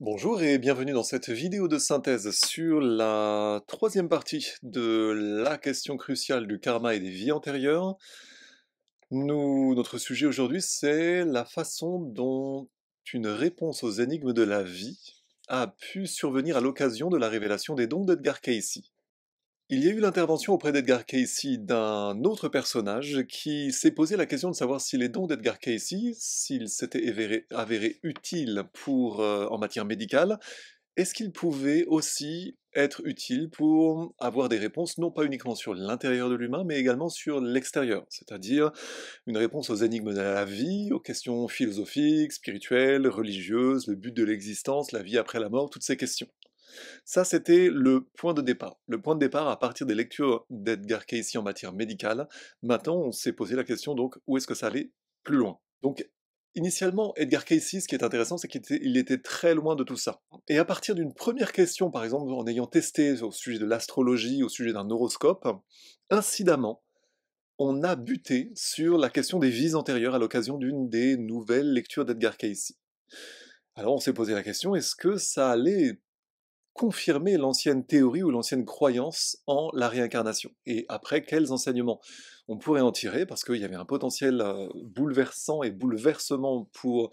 Bonjour et bienvenue dans cette vidéo de synthèse sur la troisième partie de la question cruciale du karma et des vies antérieures. Notre sujet aujourd'hui, c'est la façon dont une réponse aux énigmes de la vie a pu survenir à l'occasion de la révélation des dons d'Edgar Cayce. Il y a eu l'intervention auprès d'Edgar Cayce d'un autre personnage qui s'est posé la question de savoir si les dons d'Edgar Cayce, s'ils s'étaient avérés utiles en matière médicale, est-ce qu'ils pouvaient aussi être utiles pour avoir des réponses non pas uniquement sur l'intérieur de l'humain, mais également sur l'extérieur, c'est-à-dire une réponse aux énigmes de la vie, aux questions philosophiques, spirituelles, religieuses, le but de l'existence, la vie après la mort, toutes ces questions. Ça, c'était le point de départ. Le point de départ à partir des lectures d'Edgar Cayce en matière médicale. Maintenant, on s'est posé la question, donc, où est-ce que ça allait plus loin? Donc, initialement, Edgar Cayce, ce qui est intéressant, c'est qu'il était très loin de tout ça. Et à partir d'une première question, par exemple, en ayant testé au sujet de l'astrologie, au sujet d'un horoscope, incidemment, on a buté sur la question des vies antérieures à l'occasion d'une des nouvelles lectures d'Edgar Cayce. Alors on s'est posé la question, est-ce que ça allait confirmer l'ancienne théorie ou l'ancienne croyance en la réincarnation. Et après, quels enseignements on pourrait en tirer, parce qu'il y avait un potentiel bouleversant et bouleversement pour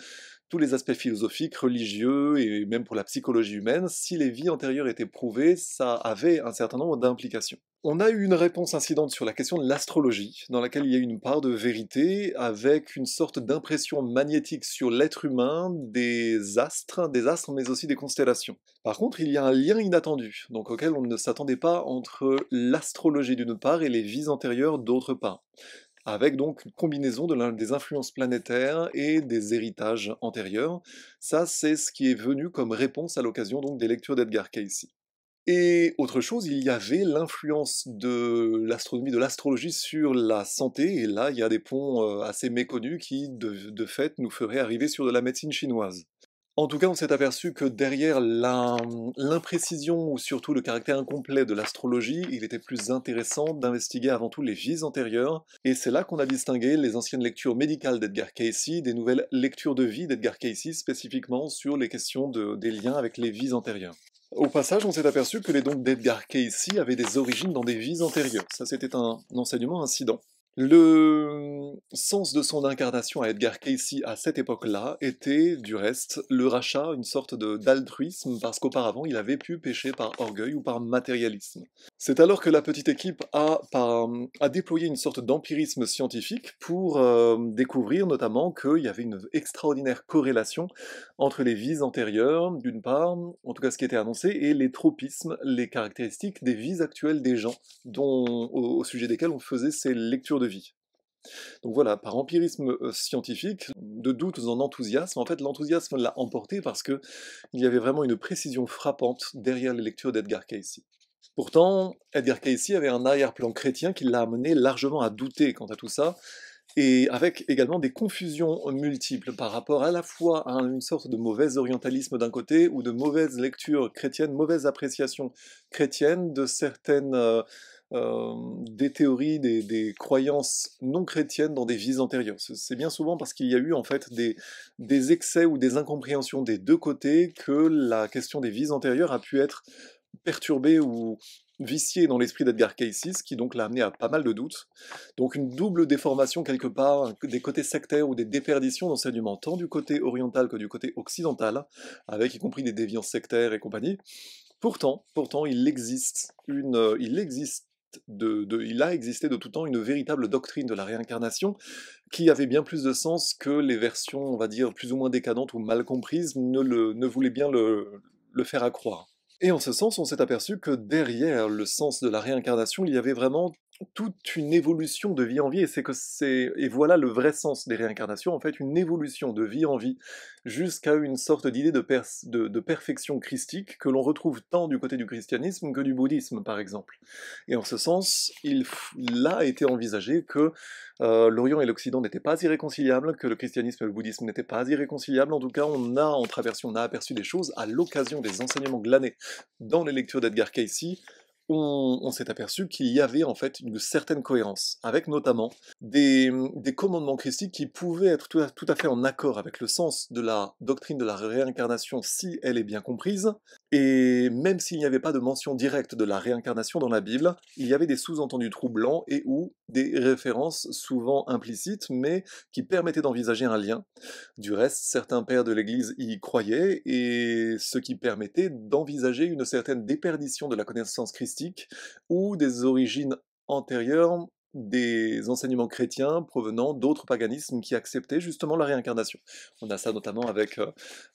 tous les aspects philosophiques, religieux et même pour la psychologie humaine. Si les vies antérieures étaient prouvées, ça avait un certain nombre d'implications. On a eu une réponse incidente sur la question de l'astrologie, dans laquelle il y a une part de vérité, avec une sorte d'impression magnétique sur l'être humain des astres, mais aussi des constellations. Par contre, il y a un lien inattendu, donc auquel on ne s'attendait pas entre l'astrologie d'une part et les vies antérieures d'autre part, avec donc une combinaison des influences planétaires et des héritages antérieurs. Ça, c'est ce qui est venu comme réponse à l'occasion donc des lectures d'Edgar Cayce. Et autre chose, il y avait l'influence de l'astronomie, de l'astrologie sur la santé, et là, il y a des ponts assez méconnus qui, de fait, nous feraient arriver sur de la médecine chinoise. En tout cas, on s'est aperçu que derrière l'imprécision ou surtout le caractère incomplet de l'astrologie, il était plus intéressant d'investiguer avant tout les vies antérieures, et c'est là qu'on a distingué les anciennes lectures médicales d'Edgar Cayce des nouvelles lectures de vie d'Edgar Cayce, spécifiquement sur les questions des liens avec les vies antérieures. Au passage, on s'est aperçu que les dons d'Edgar Cayce avaient des origines dans des vies antérieures. Ça, c'était un enseignement incident. Le sens de son incarnation à Edgar Cayce à cette époque-là était, du reste, le rachat, une sorte d'altruisme, parce qu'auparavant il avait pu pécher par orgueil ou par matérialisme. C'est alors que la petite équipe a déployé une sorte d'empirisme scientifique pour découvrir notamment qu'il y avait une extraordinaire corrélation entre les vies antérieures, d'une part, en tout cas ce qui était annoncé, et les tropismes, les caractéristiques des vies actuelles des gens au sujet desquels on faisait ces lectures de vie. Donc voilà, par empirisme scientifique, de doutes en enthousiasme, en fait l'enthousiasme l'a emporté parce que il y avait vraiment une précision frappante derrière les lectures d'Edgar Cayce. Pourtant, Edgar Cayce avait un arrière-plan chrétien qui l'a amené largement à douter quant à tout ça, et avec également des confusions multiples par rapport à la fois à une sorte de mauvais orientalisme d'un côté, ou de mauvaise lecture chrétienne, mauvaise appréciation chrétienne de certaines des théories, des croyances non chrétiennes dans des vies antérieures. C'est bien souvent parce qu'il y a eu en fait des excès ou des incompréhensions des deux côtés que la question des vies antérieures a pu être perturbée ou viciée dans l'esprit d'Edgar Cayce, ce qui donc l'a amené à pas mal de doutes. Donc une double déformation quelque part, des côtés sectaires ou des déperditions d'enseignement, tant du côté oriental que du côté occidental, avec y compris des déviances sectaires et compagnie. Pourtant, il a existé de tout temps une véritable doctrine de la réincarnation qui avait bien plus de sens que les versions, on va dire, plus ou moins décadentes ou mal comprises ne voulaient bien le faire accroire. Et en ce sens, on s'est aperçu que derrière le sens de la réincarnation, il y avait vraiment toute une évolution de vie en vie, et voilà le vrai sens des réincarnations, en fait, une évolution de vie en vie, jusqu'à une sorte d'idée de perfection christique que l'on retrouve tant du côté du christianisme que du bouddhisme, par exemple. Et en ce sens, il a été envisagé que l'Orient et l'Occident n'étaient pas irréconciliables, que le christianisme et le bouddhisme n'étaient pas irréconciliables. En tout cas, on a aperçu des choses à l'occasion des enseignements glanés dans les lectures d'Edgar Cayce, on s'est aperçu qu'il y avait en fait une certaine cohérence, avec notamment des commandements christiques qui pouvaient être tout à fait en accord avec le sens de la doctrine de la réincarnation si elle est bien comprise, et même s'il n'y avait pas de mention directe de la réincarnation dans la Bible, il y avait des sous-entendus troublants et ou des références souvent implicites, mais qui permettaient d'envisager un lien. Du reste, certains pères de l'Église y croyaient, et ce qui permettait d'envisager une certaine déperdition de la connaissance christique ou des origines antérieures des enseignements chrétiens provenant d'autres paganismes qui acceptaient justement la réincarnation. On a ça notamment avec,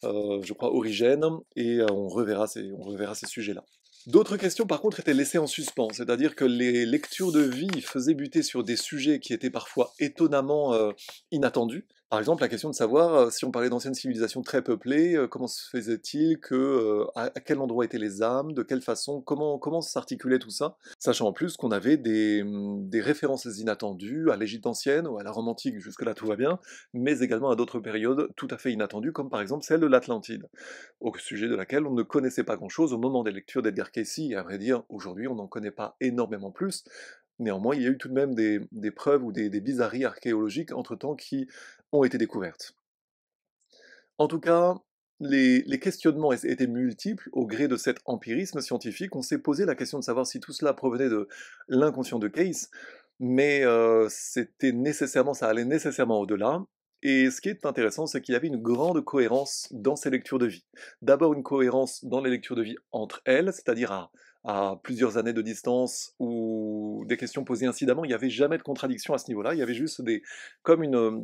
je crois, Origène, et on reverra ces sujets-là. D'autres questions, par contre, étaient laissées en suspens, c'est-à-dire que les lectures de vie faisaient buter sur des sujets qui étaient parfois étonnamment inattendus. Par exemple, la question de savoir si on parlait d'anciennes civilisations très peuplées, comment se faisait-il que, à quel endroit étaient les âmes, de quelle façon, comment s'articulait tout ça, sachant en plus qu'on avait des références inattendues à l'Égypte ancienne ou à la Rome antique, jusque-là tout va bien, mais également à d'autres périodes tout à fait inattendues, comme par exemple celle de l'Atlantide, au sujet de laquelle on ne connaissait pas grand-chose au moment des lectures d'Edgar Cayce, et à vrai dire, aujourd'hui on n'en connaît pas énormément plus. Néanmoins, il y a eu tout de même des preuves ou des bizarreries archéologiques entre-temps qui ont été découvertes. En tout cas, les questionnements étaient multiples au gré de cet empirisme scientifique. On s'est posé la question de savoir si tout cela provenait de l'inconscient de Cayce, mais ça allait nécessairement au-delà. Et ce qui est intéressant, c'est qu'il y avait une grande cohérence dans ces lectures de vie. D'abord une cohérence dans les lectures de vie entre elles, c'est-à-dire à plusieurs années de distance, ou des questions posées incidemment, il n'y avait jamais de contradiction à ce niveau-là, il y avait juste des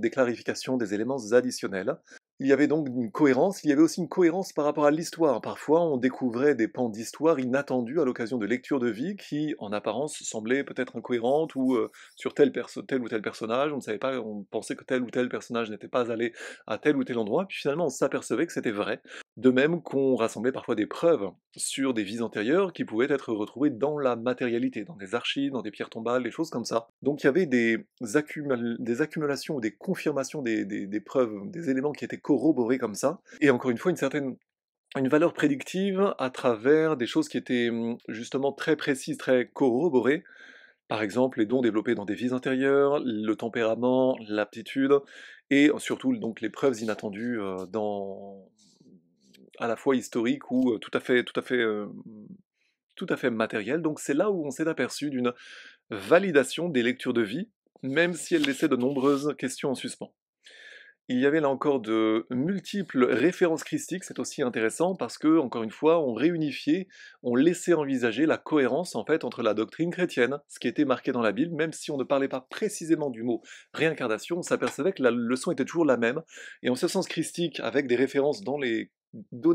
clarifications, des éléments additionnels. Il y avait donc une cohérence, il y avait aussi une cohérence par rapport à l'histoire. Parfois, on découvrait des pans d'histoire inattendus à l'occasion de lectures de vie qui, en apparence, semblaient peut-être incohérentes ou sur tel ou tel personnage, on ne savait pas, on pensait que tel ou tel personnage n'était pas allé à tel ou tel endroit, puis finalement on s'apercevait que c'était vrai. De même qu'on rassemblait parfois des preuves sur des vies antérieures qui pouvaient être retrouvées dans la matérialité, dans des archives, dans des pierres tombales, des choses comme ça. Donc il y avait des accumulations ou des confirmations des preuves, des éléments qui étaient corroborés comme ça, et encore une fois une valeur prédictive à travers des choses qui étaient justement très précises, très corroborées, par exemple les dons développés dans des vies antérieures, le tempérament, l'aptitude, et surtout donc les preuves inattendues à la fois historiques ou tout à fait matérielles. Donc c'est là où on s'est aperçu d'une validation des lectures de vie, même si elles laissaient de nombreuses questions en suspens. Il y avait là encore de multiples références christiques, c'est aussi intéressant parce que, encore une fois, on réunifiait, on laissait envisager la cohérence en fait entre la doctrine chrétienne, ce qui était marqué dans la Bible, même si on ne parlait pas précisément du mot réincarnation, on s'apercevait que la leçon était toujours la même, et en ce sens christique, avec des références données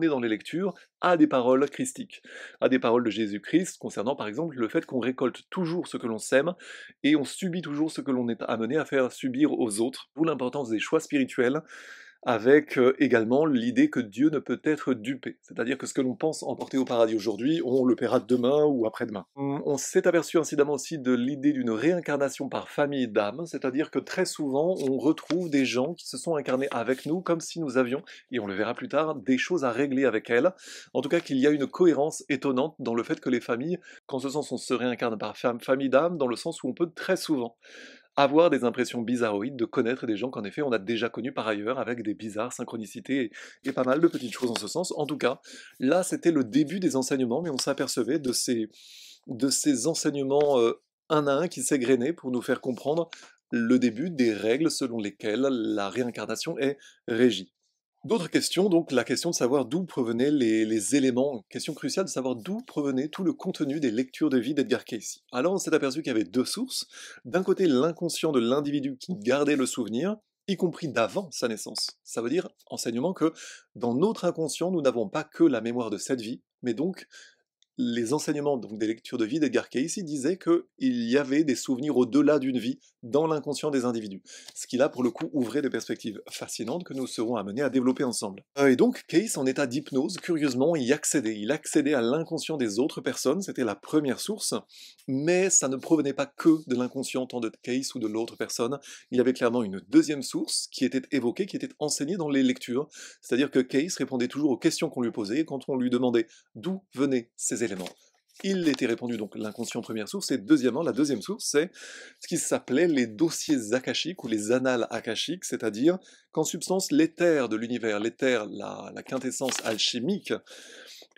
dans les lectures, à des paroles christiques, à des paroles de Jésus-Christ concernant par exemple le fait qu'on récolte toujours ce que l'on sème, et on subit toujours ce que l'on est amené à faire subir aux autres, d'où l'importance des choix spirituels, avec également l'idée que Dieu ne peut être dupé. C'est-à-dire que ce que l'on pense emporter au paradis aujourd'hui, on le paiera demain ou après-demain. On s'est aperçu incidemment aussi de l'idée d'une réincarnation par famille d'âmes, c'est-à-dire que très souvent on retrouve des gens qui se sont incarnés avec nous comme si nous avions, et on le verra plus tard, des choses à régler avec elles. En tout cas qu'il y a une cohérence étonnante dans le fait que les familles, qu'en ce sens on se réincarne par famille d'âmes, dans le sens où on peut très souvent avoir des impressions bizarroïdes de connaître des gens qu'en effet on a déjà connus par ailleurs, avec des bizarres synchronicités et pas mal de petites choses en ce sens. En tout cas, là c'était le début des enseignements, mais on s'apercevait de ces enseignements un à un qui s'égrenaient pour nous faire comprendre le début des règles selon lesquelles la réincarnation est régie. D'autres questions, donc la question de savoir d'où provenaient les éléments, question cruciale de savoir d'où provenait tout le contenu des lectures de vie d'Edgar Cayce. Alors on s'est aperçu qu'il y avait deux sources. D'un côté, l'inconscient de l'individu qui gardait le souvenir, y compris d'avant sa naissance. Ça veut dire, enseignement, que dans notre inconscient, nous n'avons pas que la mémoire de cette vie, mais donc les enseignements donc, des lectures de vie d'Edgar Cayce disaient qu'il y avait des souvenirs au-delà d'une vie dans l'inconscient des individus. Ce qui là, pour le coup, ouvrait des perspectives fascinantes que nous serons amenés à développer ensemble. Et donc, Cayce, en état d'hypnose, curieusement, y accédait. Il accédait à l'inconscient des autres personnes, c'était la première source, mais ça ne provenait pas que de l'inconscient tant de Cayce ou de l'autre personne. Il y avait clairement une deuxième source qui était évoquée, qui était enseignée dans les lectures. C'est-à-dire que Cayce répondait toujours aux questions qu'on lui posait, et quand on lui demandait d'où venaient ces éléments, il était répandu, donc l'inconscient première source, et deuxièmement, la deuxième source, c'est ce qui s'appelait les dossiers akashiques ou les annales akashiques, c'est-à-dire qu'en substance, l'éther de l'univers, l'éther, la quintessence alchimique,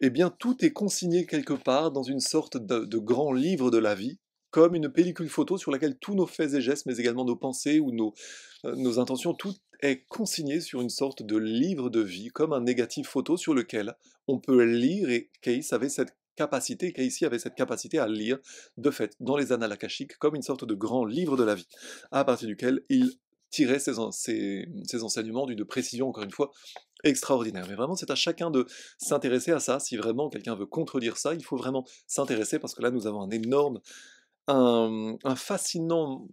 eh bien tout est consigné quelque part dans une sorte de grand livre de la vie, comme une pellicule photo sur laquelle tous nos faits et gestes, mais également nos pensées ou nos intentions, tout est consigné sur une sorte de livre de vie, comme un négatif photo sur lequel on peut lire, et Case avait cette capacité, Casey avait cette capacité à lire, de fait, dans les annales akashiques, comme une sorte de grand livre de la vie, à partir duquel il tirait ses enseignements d'une précision, encore une fois, extraordinaire. Mais vraiment, c'est à chacun de s'intéresser à ça. Si vraiment quelqu'un veut contredire ça, il faut vraiment s'intéresser, parce que là, nous avons un énorme, un fascinant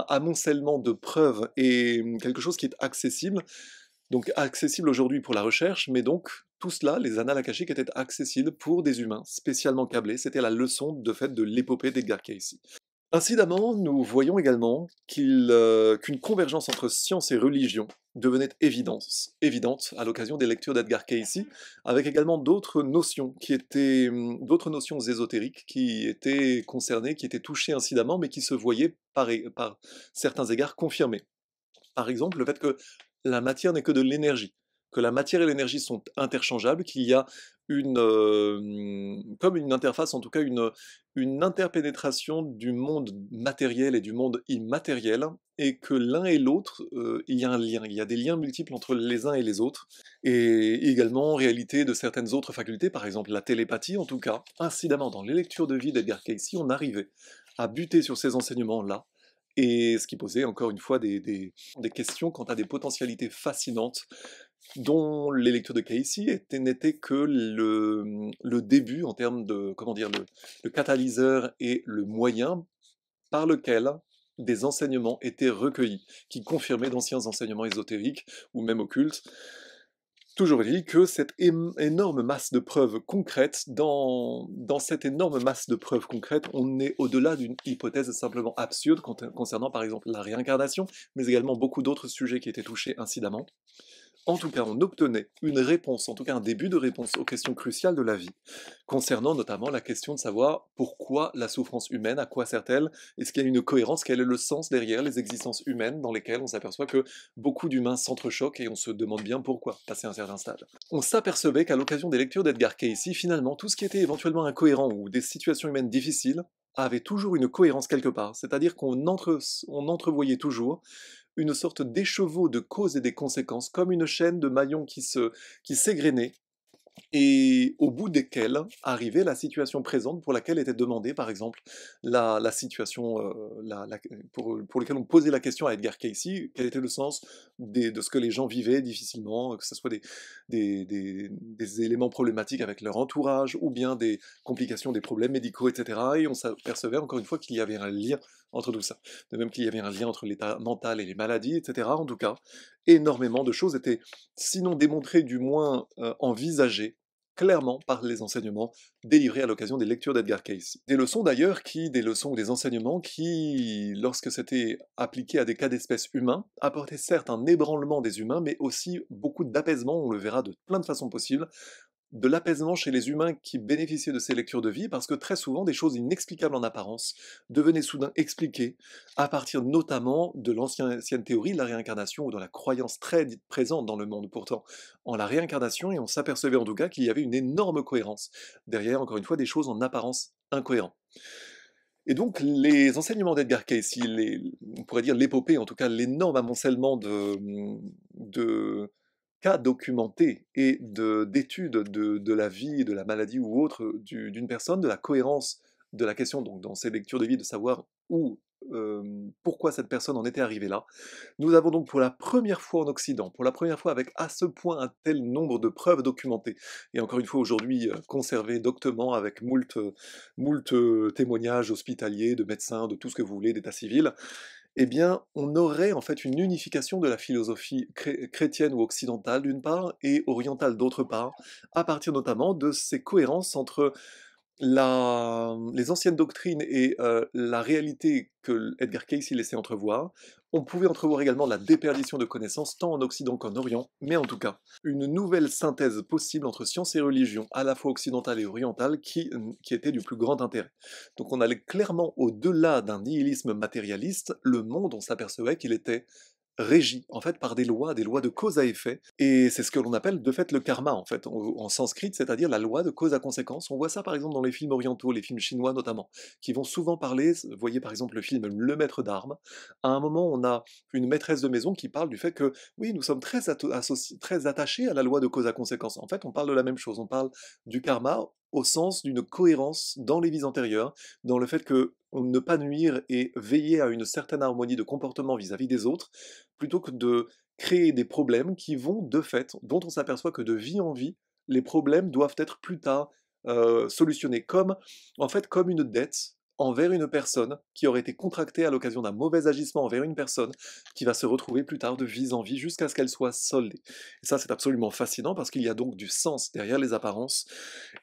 amoncellement de preuves et quelque chose qui est accessible. Donc accessible aujourd'hui pour la recherche, mais donc tout cela, les annales akashiques étaient accessibles pour des humains spécialement câblés. C'était la leçon de fait de l'épopée d'Edgar Cayce. Incidemment, nous voyons également qu'une convergence entre science et religion devenait évidente à l'occasion des lectures d'Edgar Cayce, avec également d'autres notions d'autres notions ésotériques qui étaient concernées, qui étaient touchées incidemment, mais qui se voyaient par certains égards confirmées. Par exemple, le fait que la matière n'est que de l'énergie, que la matière et l'énergie sont interchangeables, qu'il y a comme une interface, en tout cas une interpénétration du monde matériel et du monde immatériel, et que l'un et l'autre, il y a un lien, il y a des liens multiples entre les uns et les autres, et également en réalité de certaines autres facultés, par exemple la télépathie en tout cas. Incidemment, dans les lectures de vie d'Edgar Cayce, on arrivait à buter sur ces enseignements-là, et ce qui posait encore une fois des questions quant à des potentialités fascinantes dont les lectures de Casey n'étaient que le début en termes de, comment dire, le catalyseur et le moyen par lequel des enseignements étaient recueillis, qui confirmaient d'anciens enseignements ésotériques ou même occultes. Toujours est-il que cette énorme masse de preuves concrètes, dans cette énorme masse de preuves concrètes, on est au-delà d'une hypothèse simplement absurde concernant par exemple la réincarnation, mais également beaucoup d'autres sujets qui étaient touchés incidemment. En tout cas, on obtenait une réponse, en tout cas un début de réponse aux questions cruciales de la vie, concernant notamment la question de savoir pourquoi la souffrance humaine, à quoi sert-elle, est-ce qu'il y a une cohérence, quel est le sens derrière les existences humaines dans lesquelles on s'aperçoit que beaucoup d'humains s'entrechoquent et on se demande bien pourquoi, passé un certain stade. On s'apercevait qu'à l'occasion des lectures d'Edgar Cayce, finalement, tout ce qui était éventuellement incohérent ou des situations humaines difficiles avait toujours une cohérence quelque part, c'est-à-dire on entrevoyait toujours une sorte d'écheveau de causes et des conséquences, comme une chaîne de maillons qui s'égrenait, et au bout desquels arrivait la situation présente pour laquelle était demandée, par exemple, la situation pour laquelle on posait la question à Edgar Cayce, quel était le sens de ce que les gens vivaient difficilement, que ce soit des éléments problématiques avec leur entourage, ou bien des complications, des problèmes médicaux, etc. Et on s'apercevait encore une fois qu'il y avait un lien entre tout ça. De même qu'il y avait un lien entre l'état mental et les maladies, etc. En tout cas, énormément de choses étaient, sinon démontrées, du moins envisagées, clairement par les enseignements délivrés à l'occasion des lectures d'Edgar Cayce. Des leçons d'ailleurs des leçons ou des enseignements qui, lorsque c'était appliqué à des cas d'espèces humains, apportaient certes un ébranlement des humains, mais aussi beaucoup d'apaisement, on le verra de plein de façons possibles, de l'apaisement chez les humains qui bénéficiaient de ces lectures de vie, parce que très souvent, des choses inexplicables en apparence devenaient soudain expliquées, à partir notamment de l'ancienne théorie de la réincarnation, ou de la croyance très présente dans le monde pourtant en la réincarnation, et on s'apercevait en tout cas qu'il y avait une énorme cohérence derrière, encore une fois, des choses en apparence incohérentes. Et donc les enseignements d'Edgar Cayce, on pourrait dire l'épopée, en tout cas l'énorme amoncellement de cas documentés et d'études de la vie, de la maladie ou autre d'une personne, de la cohérence de la question, donc dans ces lectures de vie, de savoir pourquoi cette personne en était arrivée là. Nous avons donc pour la première fois en Occident, pour la première fois avec à ce point un tel nombre de preuves documentées, et encore une fois aujourd'hui conservées doctement avec moult témoignages hospitaliers, de médecins, de tout ce que vous voulez, d'état civil, eh bien, on aurait en fait une unification de la philosophie chrétienne ou occidentale d'une part, et orientale d'autre part, à partir notamment de ces cohérences entre les anciennes doctrines et la réalité que Edgar Cayce laissait entrevoir, on pouvait entrevoir également la déperdition de connaissances tant en Occident qu'en Orient, mais en tout cas, une nouvelle synthèse possible entre science et religion, à la fois occidentale et orientale, qui était du plus grand intérêt. Donc on allait clairement au-delà d'un nihilisme matérialiste, le monde, on s'apercevait qu'il était régi en fait par des lois de cause à effet, et c'est ce que l'on appelle de fait le karma en fait, en sanskrit, c'est-à-dire la loi de cause à conséquence. On voit ça par exemple dans les films orientaux, les films chinois notamment, qui vont souvent parler, vous voyez par exemple le film Le Maître d'Armes, à un moment on a une maîtresse de maison qui parle du fait que oui, nous sommes très attachés à la loi de cause à conséquence. En fait, on parle de la même chose, on parle du karma au sens d'une cohérence dans les vies antérieures, dans le fait que ne pas nuire et veiller à une certaine harmonie de comportement vis-à-vis des autres, plutôt que de créer des problèmes qui vont, de fait, dont on s'aperçoit que de vie en vie, les problèmes doivent être plus tard solutionnés, comme, en fait, comme une dette envers une personne qui aurait été contractée à l'occasion d'un mauvais agissement envers une personne qui va se retrouver plus tard de vie en vie jusqu'à ce qu'elle soit soldée. Et ça, c'est absolument fascinant parce qu'il y a donc du sens derrière les apparences.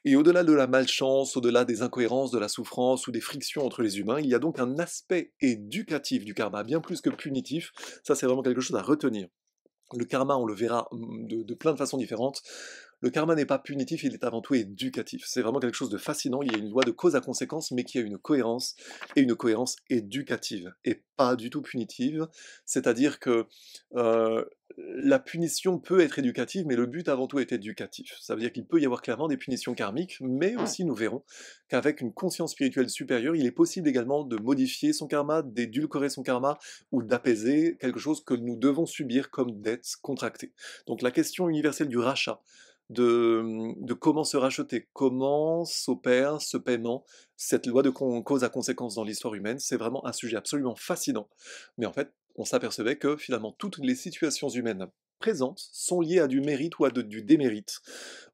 Et au-delà de la malchance, au-delà des incohérences, de la souffrance ou des frictions entre les humains, il y a donc un aspect éducatif du karma, bien plus que punitif. Ça, c'est vraiment quelque chose à retenir. Le karma, on le verra de plein de façons différentes. Le karma n'est pas punitif, il est avant tout éducatif. C'est vraiment quelque chose de fascinant. Il y a une loi de cause à conséquence, mais qui a une cohérence, et une cohérence éducative, et pas du tout punitive. C'est-à-dire que euh, la punition peut être éducative, mais le but avant tout est éducatif. Ça veut dire qu'il peut y avoir clairement des punitions karmiques, mais aussi nous verrons qu'avec une conscience spirituelle supérieure, il est possible également de modifier son karma, d'édulcorer son karma, ou d'apaiser quelque chose que nous devons subir comme dette contractée. Donc la question universelle du rachat, de comment se racheter, comment s'opère ce paiement, cette loi de cause à conséquence dans l'histoire humaine, c'est vraiment un sujet absolument fascinant. Mais en fait, on s'apercevait que finalement toutes les situations humaines présentes sont liées à du mérite ou à du démérite,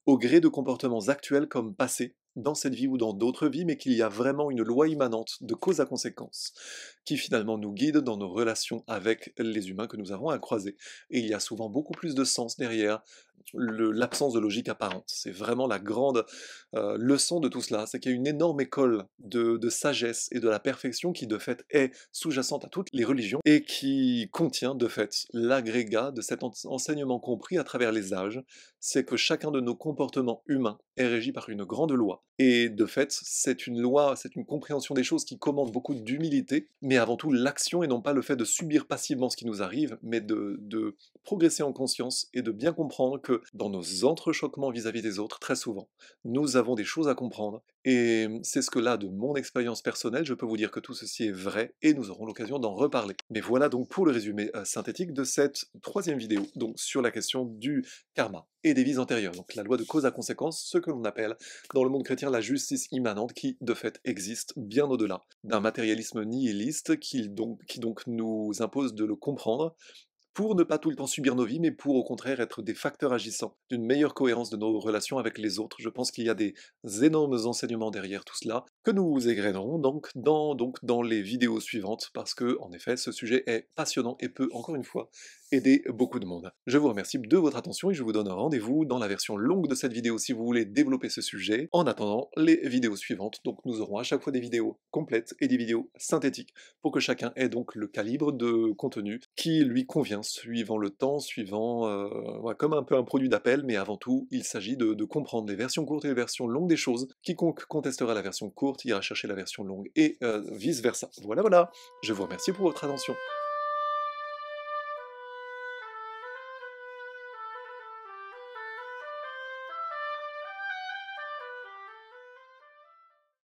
au gré de comportements actuels comme passés, dans cette vie ou dans d'autres vies, mais qu'il y a vraiment une loi immanente de cause à conséquence qui finalement nous guide dans nos relations avec les humains que nous avons à croiser. Et il y a souvent beaucoup plus de sens derrière l'absence de logique apparente. C'est vraiment la grande leçon de tout cela, c'est qu'il y a une énorme école de sagesse et de la perfection qui de fait est sous-jacente à toutes les religions et qui contient de fait l'agrégat de cet enseignement compris à travers les âges, c'est que chacun de nos comportements humains est régi par une grande loi. Et de fait, c'est une loi, c'est une compréhension des choses qui commande beaucoup d'humilité, mais avant tout l'action et non pas le fait de subir passivement ce qui nous arrive, mais de progresser en conscience et de bien comprendre que dans nos entrechoquements vis-à-vis des autres, très souvent, nous avons des choses à comprendre. Et c'est ce que là, de mon expérience personnelle, je peux vous dire que tout ceci est vrai et nous aurons l'occasion d'en reparler. Mais voilà donc pour le résumé synthétique de cette troisième vidéo, donc sur la question du karma et des vies antérieures. Donc la loi de cause à conséquence, ce que l'on appelle dans le monde chrétien la justice immanente qui de fait existe bien au-delà d'un matérialisme nihiliste qui donc nous impose de le comprendre pour ne pas tout le temps subir nos vies, mais pour au contraire être des facteurs agissants d'une meilleure cohérence de nos relations avec les autres. Je pense qu'il y a des énormes enseignements derrière tout cela que nous égrenerons donc dans les vidéos suivantes parce que, en effet, ce sujet est passionnant et peut, encore une fois, aider beaucoup de monde. Je vous remercie de votre attention et je vous donne rendez-vous dans la version longue de cette vidéo si vous voulez développer ce sujet. En attendant les vidéos suivantes, donc nous aurons à chaque fois des vidéos complètes et des vidéos synthétiques pour que chacun ait donc le calibre de contenu qui lui convient suivant le temps, suivant voilà, comme un peu un produit d'appel, mais avant tout, il s'agit de comprendre les versions courtes et les versions longues des choses. Quiconque contestera la version courte ira chercher la version longue et vice versa. Voilà, voilà. Je vous remercie pour votre attention.